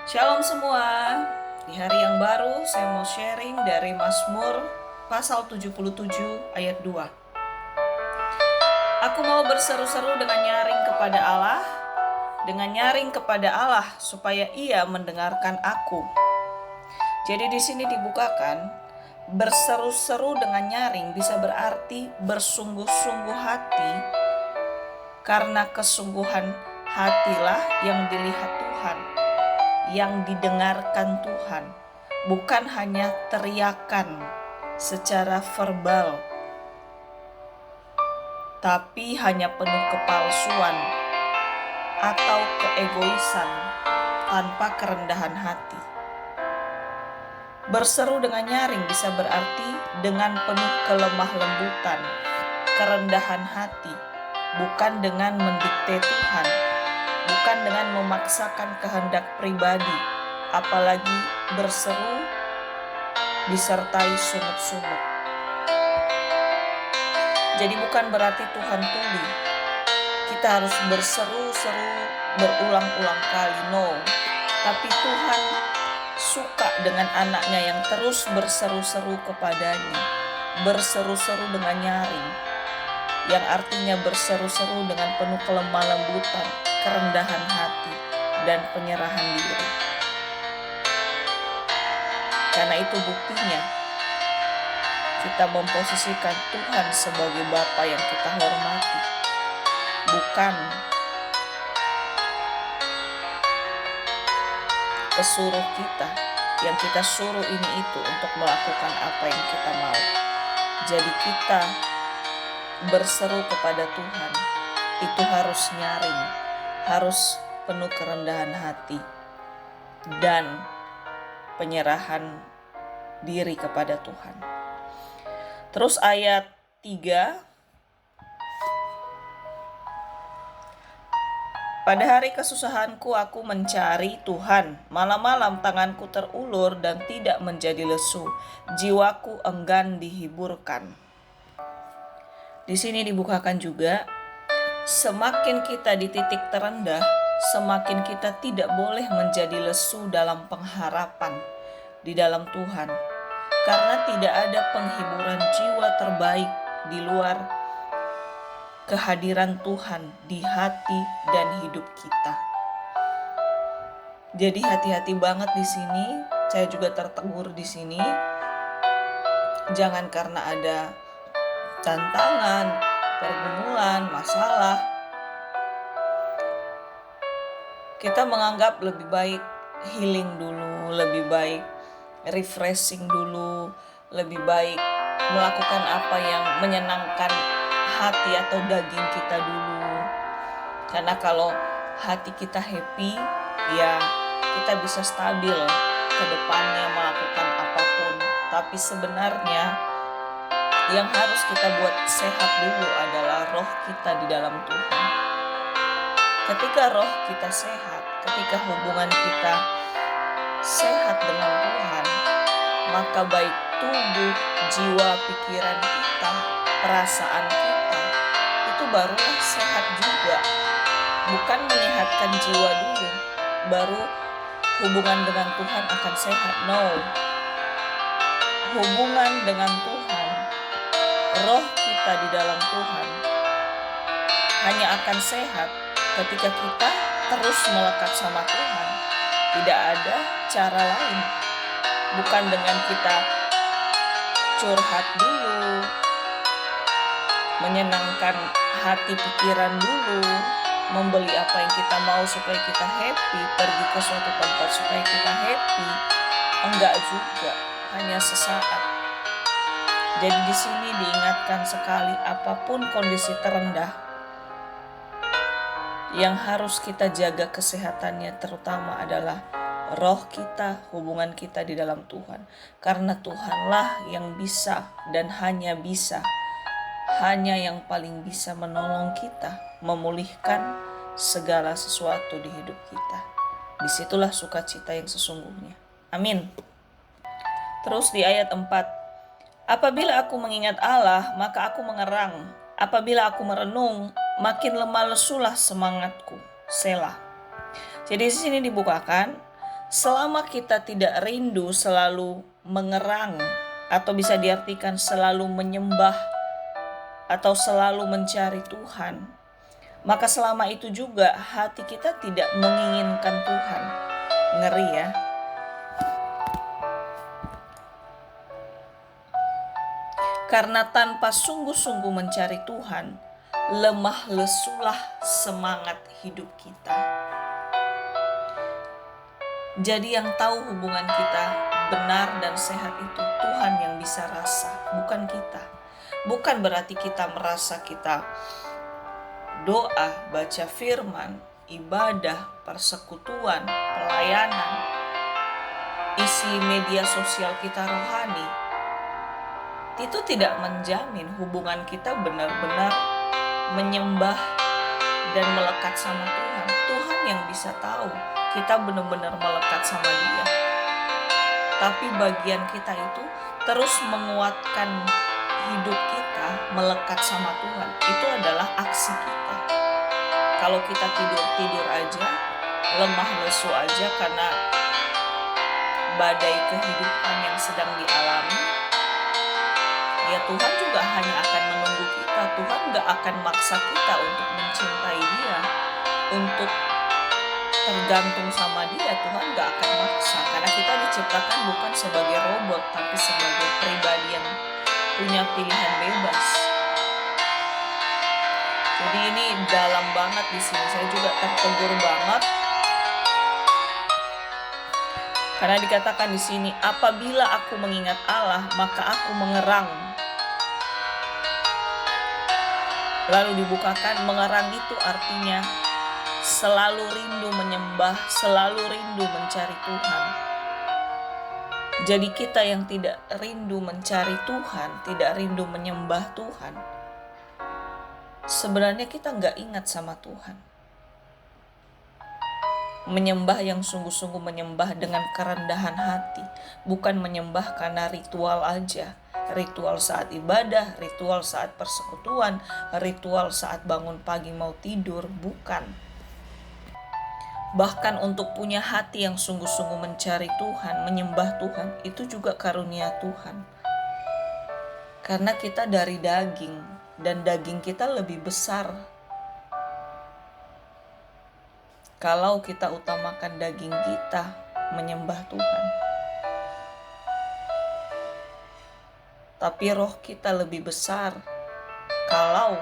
Shalom semua. Di hari yang baru saya mau sharing dari Mazmur pasal 77 ayat 2. Aku mau berseru-seru dengan nyaring kepada Allah, dengan nyaring kepada Allah supaya Ia mendengarkan aku. Jadi di sini dibukakan berseru-seru dengan nyaring bisa berarti bersungguh-sungguh hati, karena kesungguhan hatilah yang dilihat Tuhan, yang didengarkan Tuhan, bukan hanya teriakan secara verbal, tapi hanya penuh kepalsuan atau keegoisan tanpa kerendahan hati. Berseru dengan nyaring bisa berarti dengan penuh kelemah lembutan, kerendahan hati, bukan dengan mendikte Tuhan, bukan dengan memaksakan kehendak pribadi, apalagi berseru disertai sungut-sungut. Jadi bukan berarti Tuhan tuli, kita harus berseru-seru berulang-ulang kali, no. Tapi Tuhan suka dengan anaknya yang terus berseru-seru kepadanya, berseru-seru dengan nyaring, yang artinya berseru-seru dengan penuh kelemah lembutan, kerendahan hati, dan penyerahan diri. Karena itu buktinya kita memposisikan Tuhan sebagai Bapa yang kita hormati, bukan pesuruh kita yang kita suruh ini itu untuk melakukan apa yang kita mau. Jadi kita berseru kepada Tuhan itu harus nyaring, harus penuh kerendahan hati dan penyerahan diri kepada Tuhan. Terus ayat 3, pada hari kesusahanku aku mencari Tuhan, malam-malam tanganku terulur dan tidak menjadi lesu, jiwaku enggan dihiburkan. Di sini dibukakan juga, semakin kita di titik terendah, semakin kita tidak boleh menjadi lesu dalam pengharapan di dalam Tuhan, karena tidak ada penghiburan jiwa terbaik di luar kehadiran Tuhan di hati dan hidup kita. Jadi hati-hati banget di sini. Saya juga tertegur di sini. Jangan karena ada tantangan, pergumulan, masalah, kita menganggap lebih baik healing dulu, lebih baik refreshing dulu, lebih baik melakukan apa yang menyenangkan hati atau daging kita dulu. Karena kalau hati kita happy, ya kita bisa stabil ke depannya melakukan apapun. Tapi sebenarnya yang harus kita buat sehat dulu adalah roh kita di dalam Tuhan. Ketika roh kita sehat, ketika hubungan kita sehat dengan Tuhan, maka baik tubuh, jiwa, pikiran kita, perasaan kita, itu barulah sehat juga. Bukan menyehatkan jiwa dulu, baru hubungan dengan Tuhan akan sehat. No. Hubungan dengan Tuhan, roh kita di dalam Tuhan, hanya akan sehat ketika kita terus melekat sama Tuhan. Tidak ada cara lain. Bukan dengan kita curhat dulu, menyenangkan hati pikiran dulu, membeli apa yang kita mau supaya kita happy, pergi ke suatu tempat supaya kita happy. Enggak juga, hanya sesaat. Jadi di sini diingatkan sekali, apapun kondisi terendah, yang harus kita jaga kesehatannya terutama adalah roh kita, hubungan kita di dalam Tuhan. Karena Tuhanlah yang bisa dan hanya yang paling bisa menolong kita, memulihkan segala sesuatu di hidup kita. Disitulah sukacita yang sesungguhnya. Amin. Terus di ayat 4, apabila aku mengingat Allah, maka aku mengerang. Apabila aku merenung, makin lemah lesulah semangatku. Selah. Jadi di sini dibukakan, Selama kita tidak rindu selalu mengerang, atau bisa diartikan selalu menyembah atau selalu mencari Tuhan, maka selama itu juga hati kita tidak menginginkan Tuhan. Ngeri ya. Karena tanpa sungguh-sungguh mencari Tuhan, lemah lesulah semangat hidup kita. Jadi yang tahu hubungan kita benar dan sehat itu Tuhan yang bisa rasa, bukan kita. Bukan berarti kita merasa kita doa, baca firman, ibadah, persekutuan, pelayanan, isi media sosial kita rohani, itu tidak menjamin hubungan kita benar-benar menyembah dan melekat sama Tuhan. Tuhan yang bisa tahu kita benar-benar melekat sama Dia. Tapi bagian kita itu terus menguatkan hidup kita melekat sama Tuhan. Itu adalah aksi kita. Kalau kita tidur-tidur aja, lemah lesu aja karena badai kehidupan yang sedang dialami, ya Tuhan juga hanya akan menunggu kita. Tuhan gak akan maksa kita untuk mencintai Dia, untuk tergantung sama Dia. Tuhan gak akan maksa, karena kita diciptakan bukan sebagai robot, tapi sebagai pribadi yang punya pilihan bebas. Jadi ini dalam banget di sini. Saya juga tertegur banget karena dikatakan di sini, apabila aku mengingat Allah, maka aku mengerang. Lalu dibukakan, mengerang itu artinya selalu rindu menyembah, selalu rindu mencari Tuhan. Jadi kita yang tidak rindu mencari Tuhan, tidak rindu menyembah Tuhan, sebenarnya kita gak ingat sama Tuhan. Menyembah yang sungguh-sungguh menyembah dengan kerendahan hati, bukan menyembah karena ritual aja. Ritual saat ibadah, ritual saat persekutuan, ritual saat bangun pagi mau tidur, bukan. Bahkan untuk punya hati yang sungguh-sungguh mencari Tuhan, menyembah Tuhan, itu juga karunia Tuhan. Karena kita dari daging, dan daging kita lebih besar. Kalau kita utamakan daging kita menyembah Tuhan. Tapi roh kita lebih besar kalau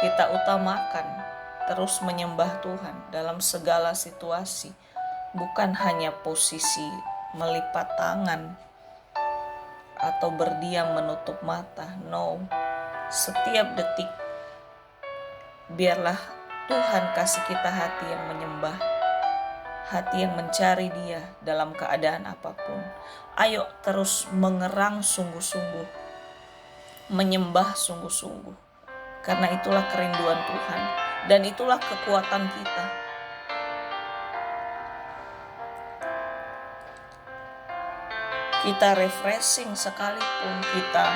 kita utamakan terus menyembah Tuhan dalam segala situasi. Bukan hanya posisi melipat tangan atau berdiam menutup mata. No, setiap detik biarlah Tuhan kasih kita hati yang menyembah, hati yang mencari Dia dalam keadaan apapun. Ayo terus mengerang sungguh-sungguh, menyembah sungguh-sungguh. Karena itulah kerinduan Tuhan dan itulah kekuatan kita. Kita refreshing sekalipun, kita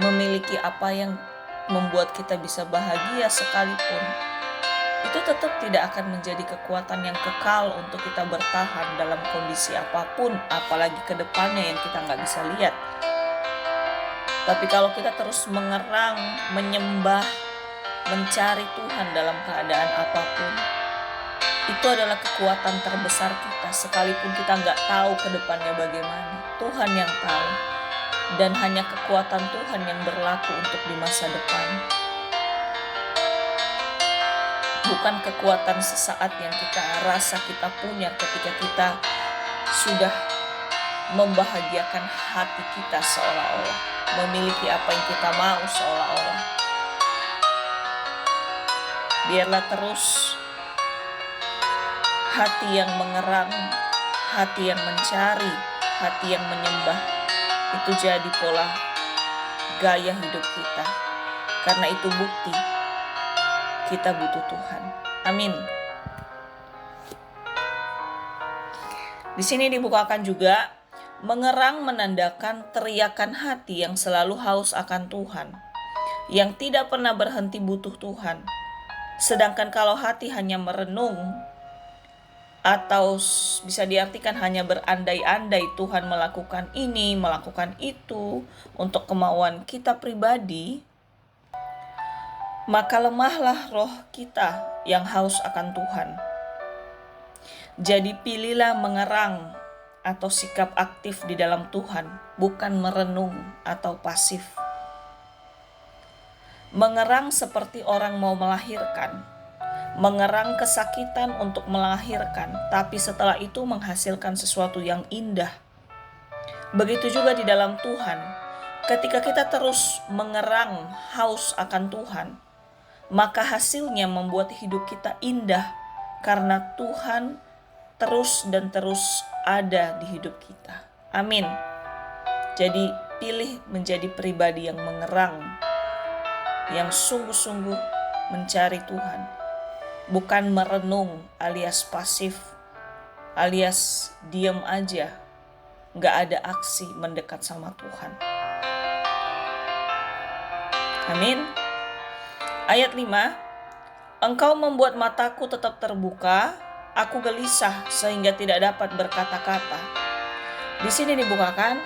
memiliki apa yang membuat kita bisa bahagia sekalipun, itu tetap tidak akan menjadi kekuatan yang kekal untuk kita bertahan dalam kondisi apapun, apalagi ke depannya yang kita nggak bisa lihat. Tapi kalau kita terus mengerang, menyembah, mencari Tuhan dalam keadaan apapun, itu adalah kekuatan terbesar kita. Sekalipun kita nggak tahu ke depannya bagaimana, Tuhan yang tahu. Dan hanya kekuatan Tuhan yang berlaku untuk di masa depan. Bukan kekuatan sesaat yang kita rasa kita punya ketika kita sudah membahagiakan hati kita seolah-olah, memiliki apa yang kita mau seolah-olah. Biarlah terus hati yang mengerang, hati yang mencari, hati yang menyembah, itu jadi pola gaya hidup kita. Karena itu bukti kita butuh Tuhan. Amin. Di sini dibukakan juga, mengerang menandakan teriakan hati yang selalu haus akan Tuhan, yang tidak pernah berhenti butuh Tuhan. Sedangkan kalau hati hanya merenung atau bisa diartikan hanya berandai-andai Tuhan melakukan ini, melakukan itu untuk kemauan kita pribadi, maka lemahlah roh kita yang haus akan Tuhan. Jadi pilihlah mengerang atau sikap aktif di dalam Tuhan, bukan merenung atau pasif. Mengerang seperti orang mau melahirkan, mengerang kesakitan untuk melahirkan, tapi setelah itu menghasilkan sesuatu yang indah. Begitu juga di dalam Tuhan, ketika kita terus mengerang haus akan Tuhan, maka hasilnya membuat hidup kita indah karena Tuhan terus dan terus ada di hidup kita. Amin. Jadi pilih menjadi pribadi yang mengerang, yang sungguh-sungguh mencari Tuhan, bukan merenung alias pasif, alias diam aja, gak ada aksi mendekat sama Tuhan. Amin. Ayat 5, engkau membuat mataku tetap terbuka, aku gelisah sehingga tidak dapat berkata-kata. Di sini dibukakan,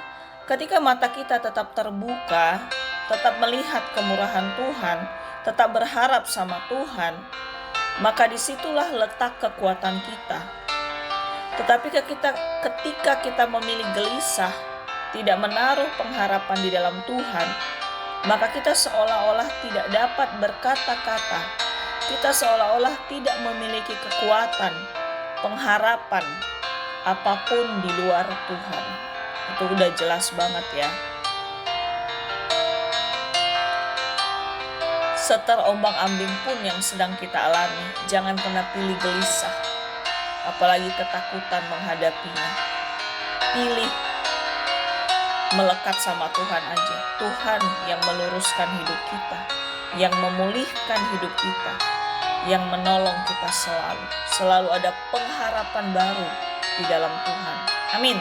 ketika mata kita tetap terbuka, tetap melihat kemurahan Tuhan, tetap berharap sama Tuhan, maka disitulah letak kekuatan kita. Tetapi ketika kita memilih gelisah, tidak menaruh pengharapan di dalam Tuhan, maka kita seolah-olah tidak dapat berkata-kata. Kita seolah-olah tidak memiliki kekuatan, pengharapan, apapun di luar Tuhan. Itu udah jelas banget ya. Seterombang-ambing pun yang sedang kita alami, jangan pernah pilih gelisah, apalagi ketakutan menghadapinya. Pilih melekat sama Tuhan aja. Tuhan yang meluruskan hidup kita, yang memulihkan hidup kita, yang menolong kita selalu. Selalu ada pengharapan baru di dalam Tuhan. Amin.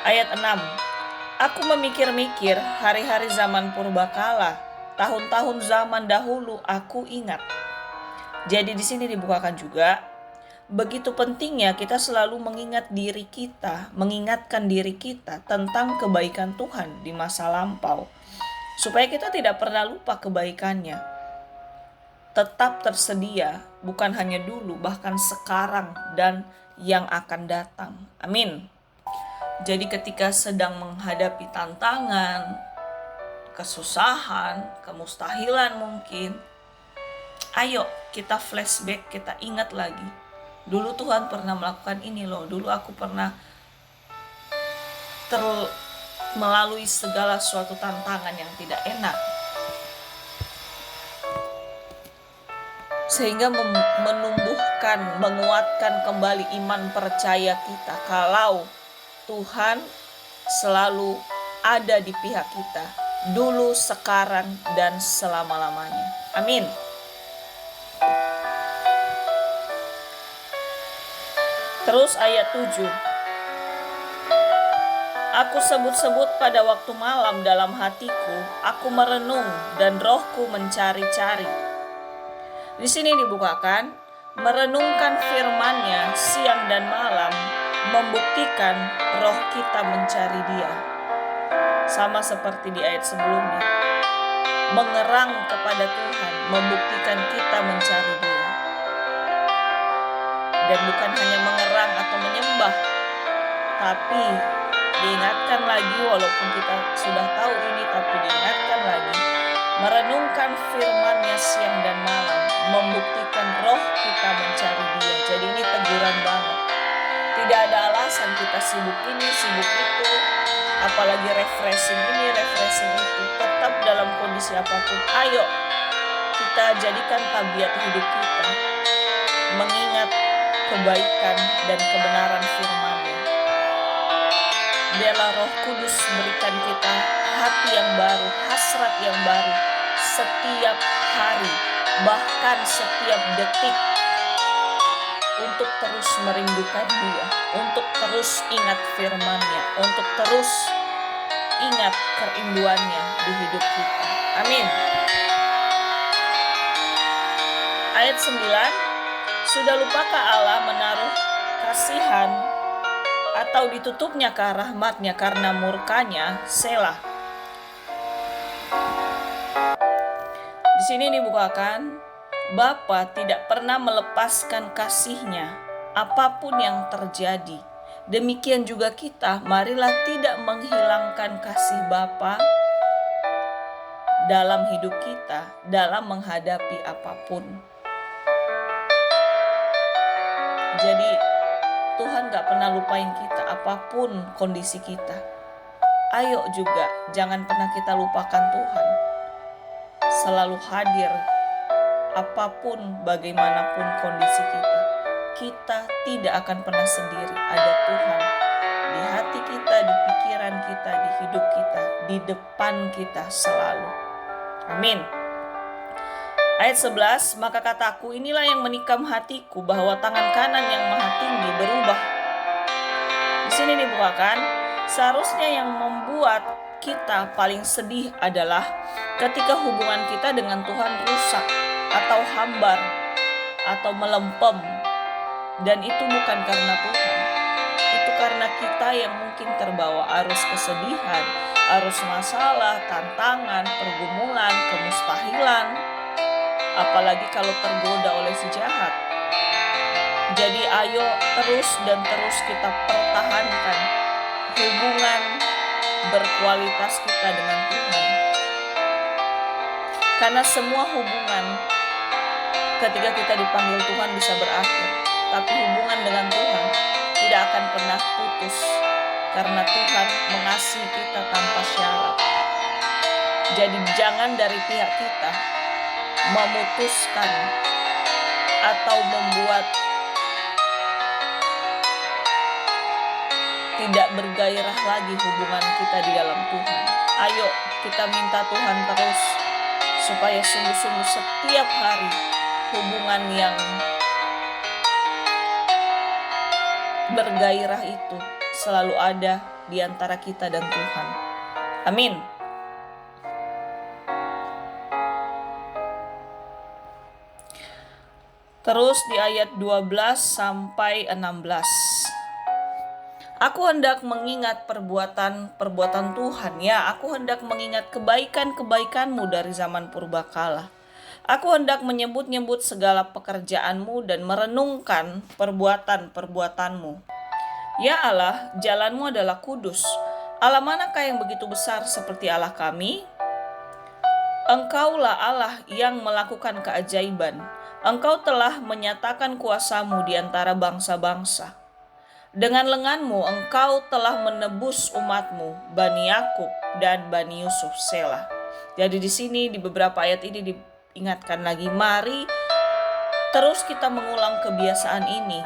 Ayat 6. Aku memikir-mikir hari-hari zaman purbakala, tahun-tahun zaman dahulu aku ingat. Jadi di sini dibukakan juga, begitu pentingnya kita selalu mengingatkan diri kita tentang kebaikan Tuhan di masa lampau, supaya kita tidak pernah lupa kebaikannya. Tetap tersedia, bukan hanya dulu, bahkan sekarang dan yang akan datang. Amin. Jadi ketika sedang menghadapi tantangan, kesusahan, kemustahilan mungkin, ayo kita flashback, kita ingat lagi. Dulu Tuhan pernah melakukan ini loh. Dulu aku pernah melalui segala suatu tantangan yang tidak enak. Sehingga menumbuhkan, menguatkan kembali iman percaya kita. Kalau Tuhan selalu ada di pihak kita. Dulu, sekarang, dan selama-lamanya. Amin. Terus ayat 7. Aku sebut-sebut pada waktu malam dalam hatiku, aku merenung dan rohku mencari-cari. Di sini dibukakan, merenungkan firman-Nya siang dan malam, membuktikan roh kita mencari Dia. Sama seperti di ayat sebelumnya. Mengerang kepada Tuhan, membuktikan kita mencari Dia. Dan bukan hanya mengerang atau menyembah, tapi diingatkan lagi, walaupun kita sudah tahu ini, tapi diingatkan lagi, merenungkan firman-Nya siang dan malam, membuktikan roh kita mencari Dia. Jadi ini teguran banget. Tidak ada alasan kita sibuk ini, sibuk itu, apalagi refreshing ini, refreshing itu. Tetap dalam kondisi apapun, ayo kita jadikan tabiat hidup kita mengingat kebaikan dan kebenaran firman-Nya. Biarlah Roh Kudus berikan kita hati yang baru, hasrat yang baru setiap hari, bahkan setiap detik, untuk terus merindukan Dia, untuk terus ingat firman-Nya, untuk terus ingat kerinduannya di hidup kita. Amin. Ayat 9. Sudah lupakah Allah menaruh atau ditutupnya ke rahmat-Nya karena murkanya, Selah. Di sini dibukakan, Bapa tidak pernah melepaskan kasih-Nya apapun yang terjadi. Demikian juga kita, marilah tidak menghilangkan kasih Bapa dalam hidup kita, dalam menghadapi apapun. Jadi Tuhan gak pernah lupain kita apapun kondisi kita. Ayo juga jangan pernah kita lupakan Tuhan. Selalu hadir apapun bagaimanapun kondisi kita. Kita tidak akan pernah sendiri. Ada Tuhan di hati kita, di pikiran kita, di hidup kita, di depan kita selalu. Amin. Ayat 11, maka kataku, inilah yang menikam hatiku, bahwa tangan kanan yang maha tinggi berubah. Di sini dibukakan, seharusnya yang membuat kita paling sedih adalah ketika hubungan kita dengan Tuhan rusak atau hambar atau melempem. Dan itu bukan karena Tuhan. Itu karena kita yang mungkin terbawa arus kesedihan, arus masalah, tantangan, pergumulan, kemustahilan. Apalagi kalau tergoda oleh si jahat. Jadi ayo terus dan terus kita pertahankan hubungan berkualitas kita dengan Tuhan. Karena semua hubungan ketika kita dipanggil Tuhan bisa berakhir. Tapi hubungan dengan Tuhan tidak akan pernah putus. Karena Tuhan mengasihi kita tanpa syarat. Jadi jangan dari pihak kita memutuskan atau membuat tidak bergairah lagi hubungan kita di dalam Tuhan. Ayo kita minta Tuhan terus supaya sungguh-sungguh setiap hari hubungan yang bergairah itu selalu ada di antara kita dan Tuhan. Amin. Terus di ayat 12 sampai 16. Aku hendak mengingat perbuatan Tuhan, ya, aku hendak mengingat kebaikan-kebaikan-Mu dari zaman purbakala. Aku hendak menyebut-nyebut segala pekerjaan-Mu dan merenungkan perbuatan-perbuatan-Mu. Ya Allah, jalan-Mu adalah kudus. Allah manakah yang begitu besar seperti Allah kami? Engkaulah Allah yang melakukan keajaiban. Engkau telah menyatakan kuasa-Mu di antara bangsa-bangsa. Dengan lengan-Mu Engkau telah menebus umat-Mu, Bani Yakub dan Bani Yusuf, Selah. Jadi di sini di beberapa ayat ini diingatkan lagi, mari terus kita mengulang kebiasaan ini.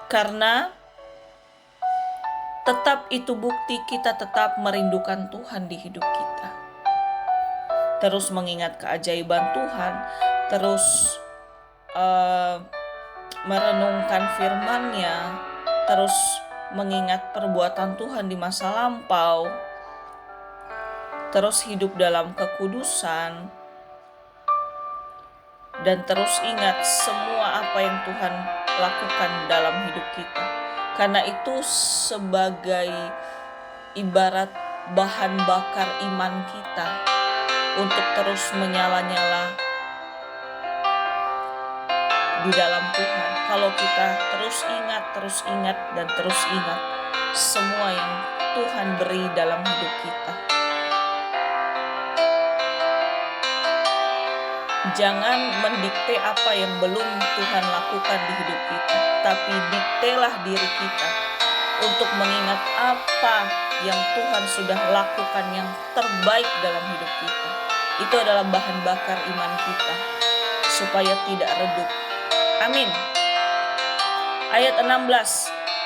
Karena tetap itu bukti kita tetap merindukan Tuhan di hidup kita. Terus mengingat keajaiban Tuhan, terus merenungkan firman-Nya, terus mengingat perbuatan Tuhan di masa lampau, terus hidup dalam kekudusan, dan terus ingat semua apa yang Tuhan lakukan dalam hidup kita. Karena itu sebagai ibarat bahan bakar iman kita untuk terus menyala-nyala di dalam Tuhan. Kalau kita terus ingat dan terus ingat semua yang Tuhan beri dalam hidup kita. Jangan mendikte apa yang belum Tuhan lakukan di hidup kita, tapi diktelah diri kita untuk mengingat apa yang Tuhan sudah lakukan yang terbaik dalam hidup kita. Itu adalah bahan bakar iman kita supaya tidak redup. Amin. Ayat 16.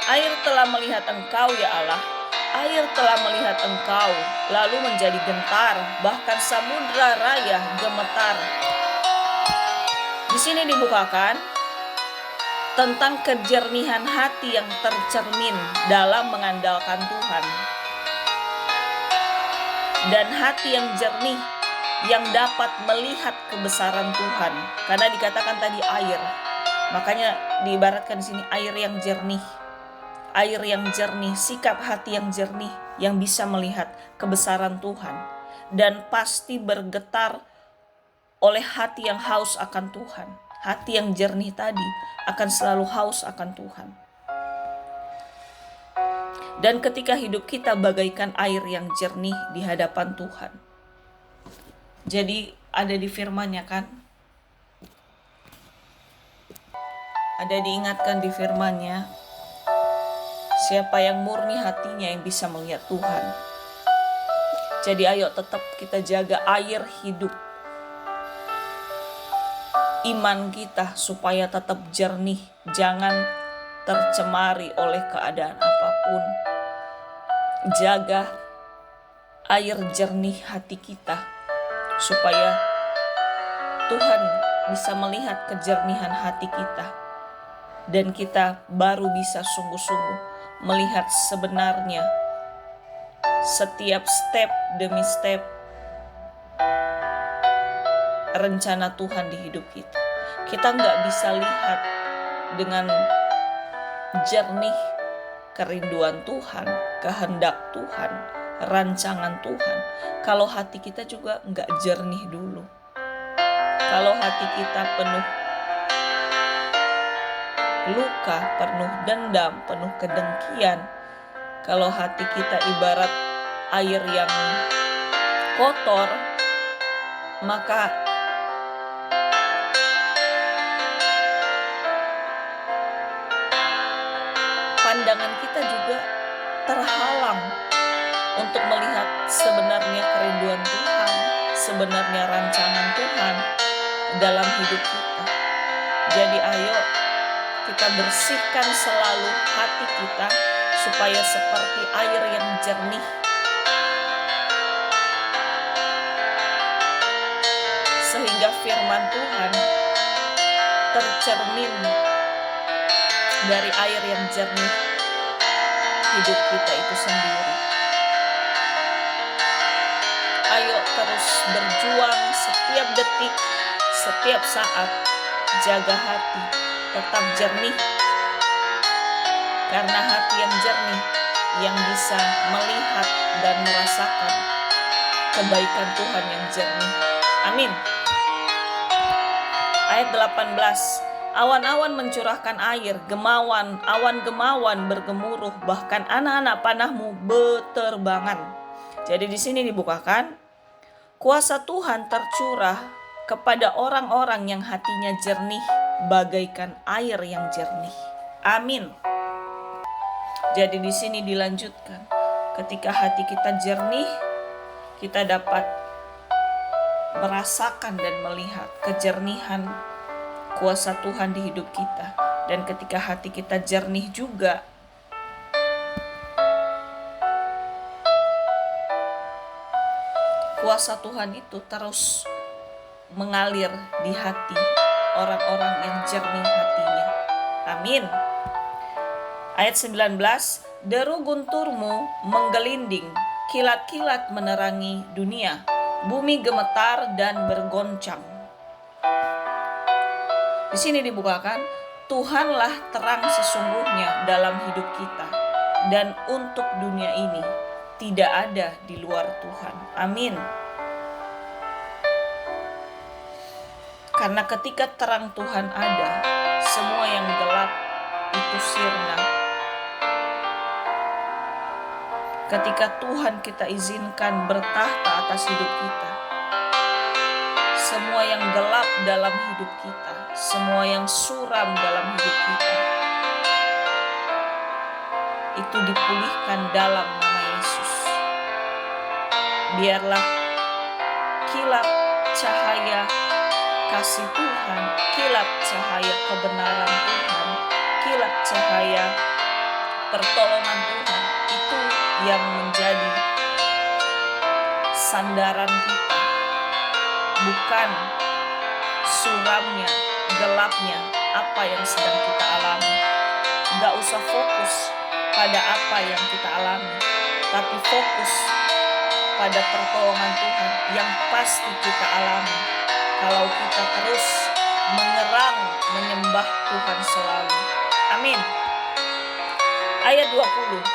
Air telah melihat Engkau, ya Allah. Air telah melihat Engkau, lalu menjadi gentar, bahkan samudra raya gemetar. Di sini dibukakan tentang kejernihan hati yang tercermin dalam mengandalkan Tuhan. Dan hati yang jernih yang dapat melihat kebesaran Tuhan. Karena dikatakan tadi air. Makanya diibaratkan di sini air yang jernih. air yang jernih, sikap hati yang jernih, yang bisa melihat kebesaran Tuhan, dan pasti bergetar oleh hati yang haus akan Tuhan. Hati yang jernih tadi akan selalu haus akan Tuhan. Dan ketika hidup kita bagaikan air yang jernih di hadapan Tuhan. Jadi ada di firman-Nya kan? Ada diingatkan di firman-Nya, siapa yang murni hatinya yang bisa melihat Tuhan. Jadi ayo tetap kita jaga air hidup iman kita supaya tetap jernih, jangan tercemari oleh keadaan apapun. Jaga air jernih hati kita supaya Tuhan bisa melihat kejernihan hati kita, dan kita baru bisa sungguh-sungguh melihat sebenarnya setiap step demi step rencana Tuhan di hidup kita. Kita nggak bisa lihat dengan jernih kerinduan Tuhan, kehendak Tuhan, rancangan Tuhan, kalau hati kita juga nggak jernih dulu. Kalau hati kita penuh luka, penuh dendam, penuh kedengkian, kalau hati kita ibarat air yang kotor, maka pandangan kita juga terhalang untuk melihat sebenarnya kerinduan Tuhan, sebenarnya rancangan Tuhan dalam hidup kita. Jadi ayo kita bersihkan selalu hati kita supaya seperti air yang jernih, sehingga firman Tuhan tercermin dari air yang jernih hidup kita itu sendiri. Ayo terus berjuang setiap detik, setiap saat, jaga hati tetap jernih, karena hati yang jernih yang bisa melihat dan merasakan kebaikan Tuhan yang jernih. Amin. Ayat 18, awan-awan mencurahkan air, awan gemawan bergemuruh, bahkan anak-anak panahmu beterbangan. Jadi di sini dibukakan, kuasa Tuhan tercurah kepada orang-orang yang hatinya jernih, bagaikan air yang jernih. Amin. Jadi di sini dilanjutkan, ketika hati kita jernih, kita dapat merasakan dan melihat kejernihan kuasa Tuhan di hidup kita. Dan ketika hati kita jernih juga, kuasa Tuhan itu terus mengalir di hati orang-orang yang jernih hatinya. Amin. Ayat 19, deru gunturmu menggelinding, kilat-kilat menerangi dunia, bumi gemetar dan bergoncang. Di sini dibukakan, Tuhanlah terang sesungguhnya dalam hidup kita, dan untuk dunia ini tidak ada di luar Tuhan. Amin. Karena ketika terang Tuhan ada, semua yang gelap itu sirna. Ketika Tuhan kita izinkan bertahta atas hidup kita, semua yang gelap dalam hidup kita, semua yang suram dalam hidup kita, itu dipulihkan dalam nama Yesus. Biarlah kilat cahaya kasih Tuhan, kilat cahaya kebenaran Tuhan, kilat cahaya pertolongan Tuhan, itu yang menjadi sandaran kita, bukan suramnya, gelapnya apa yang sedang kita alami. Gak usah fokus pada apa yang kita alami, tapi fokus pada pertolongan Tuhan yang pasti kita alami kalau kita terus menyembah Tuhan selalu. Amin. Ayat 20.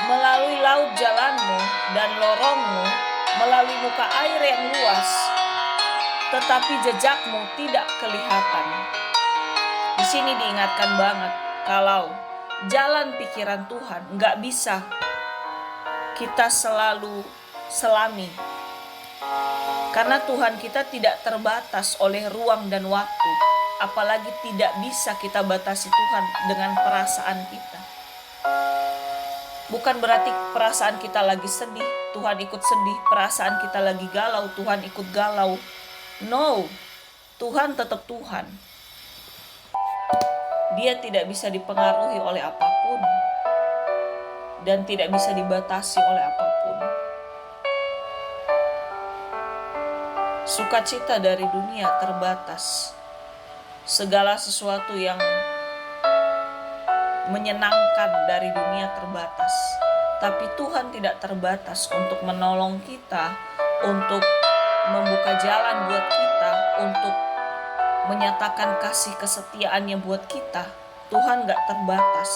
Melalui laut jalanmu dan lorongmu, melalui muka air yang luas, tetapi jejakmu tidak kelihatan. Di sini diingatkan banget kalau jalan pikiran Tuhan nggak bisa kita selalu selami. Karena Tuhan kita tidak terbatas oleh ruang dan waktu. Apalagi tidak bisa kita batasi Tuhan dengan perasaan kita. Bukan berarti perasaan kita lagi sedih, Tuhan ikut sedih. Perasaan kita lagi galau, Tuhan ikut galau. No, Tuhan tetap Tuhan. Dia tidak bisa dipengaruhi oleh apapun. Dan tidak bisa dibatasi oleh apapun. Sukacita dari dunia terbatas. Segala sesuatu yang menyenangkan dari dunia terbatas. Tapi Tuhan tidak terbatas untuk menolong kita, untuk membuka jalan buat kita, untuk menyatakan kasih kesetiaannya buat kita. Tuhan gak terbatas.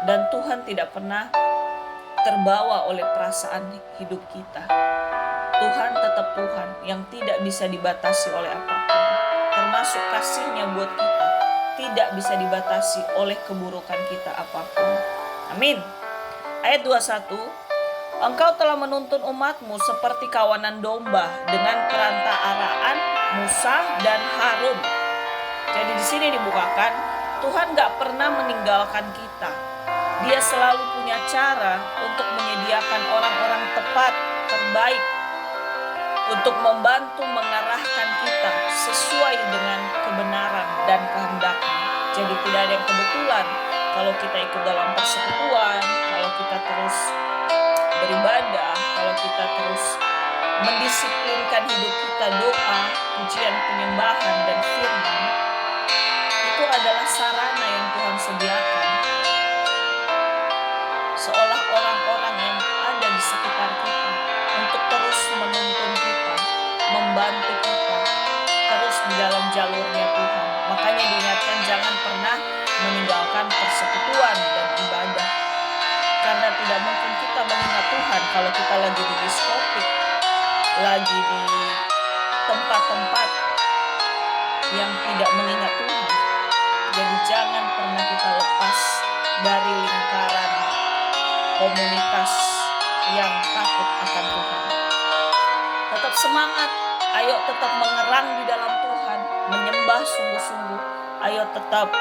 Dan Tuhan tidak pernah terbawa oleh perasaan hidup kita. Tuhan tetap Tuhan yang tidak bisa dibatasi oleh apapun. Termasuk kasih-Nya buat kita. Tidak bisa dibatasi oleh keburukan kita apapun. Amin. Ayat 21. Engkau telah menuntun umatmu seperti kawanan domba dengan perantaraan Musa dan Harun. Jadi di sini dibukakan, Tuhan gak pernah meninggalkan kita. Dia selalu punya cara untuk menyediakan orang-orang tepat, terbaik, untuk membantu mengarahkan kita sesuai dengan kebenaran dan kehendak-Nya. Jadi tidak ada yang kebetulan. Kalau kita ikut dalam persekutuan, kalau kita terus beribadah, kalau kita terus mendisiplinkan hidup kita, doa, pujian, penyembahan, dan firman, itu adalah sarana yang Tuhan sediakan. Seolah orang-orang yang ada di sekitar kita untuk terus menuntun kita, membantu kita terus di dalam jalurnya Tuhan. Makanya diingatkan jangan pernah meninggalkan persekutuan dan ibadah. Karena tidak mungkin kita mengingat Tuhan kalau kita lagi di diskotik, lagi di tempat-tempat yang tidak mengingat Tuhan. Jadi jangan pernah kita lepas dari lingkaran komunitas yang takut akan Tuhan. Tetap semangat, ayo tetap mengerang di dalam Tuhan, menyembah sungguh-sungguh. Ayo tetap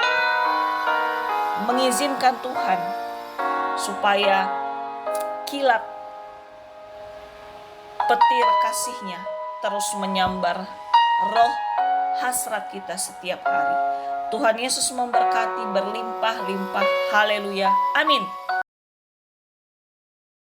mengizinkan Tuhan supaya kilat petir kasih-Nya terus menyambar roh hasrat kita setiap hari. Tuhan Yesus memberkati berlimpah-limpah. Haleluya. Amin.